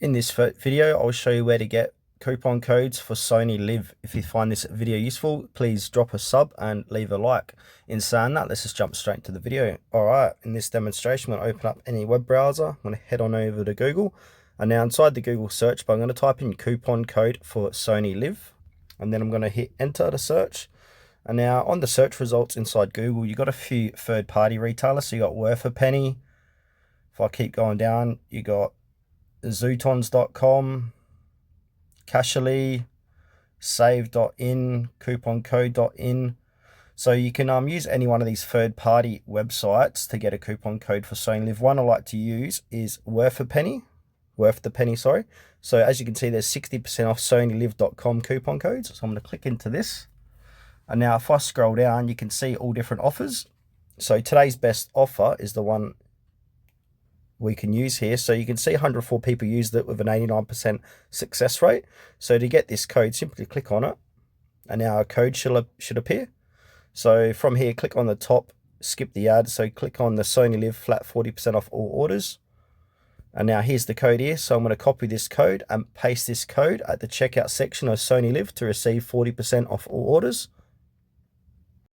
In this video, I'll show you where to get coupon codes for Sony Liv. If you find this video useful, please drop a sub and leave a like. In saying that, let's just jump straight into the video. Alright, in this demonstration, I'm going to open up any web browser. I'm going to head on over to Google. And now inside the Google search bar, I'm going to type in coupon code for Sony Liv. And then I'm going to hit enter to search. And now on the search results inside Google, you've got a few third-party retailers. So you got Worth a Penny. If I keep going down, you got zootons.com, Cashly, save.in, couponcode.in. So you can use any one of these third-party websites to get a coupon code for Sony Liv. One I like to use is Worth the Penny. So as you can see, there's 60% off SonyLiv.com coupon codes. So I'm going to click into this. And now if I scroll down, you can see all different offers. So today's best offer is the one we can use here. So you can see 104 people used it with an 89% success rate. So to get this code, simply click on it, and now a code should appear. So from here, click on the top, skip the ad. So click on the Sony Liv flat 40% off all orders. And now here's the code here. So I'm going to copy this code and paste this code at the checkout section of Sony Liv to receive 40% off all orders.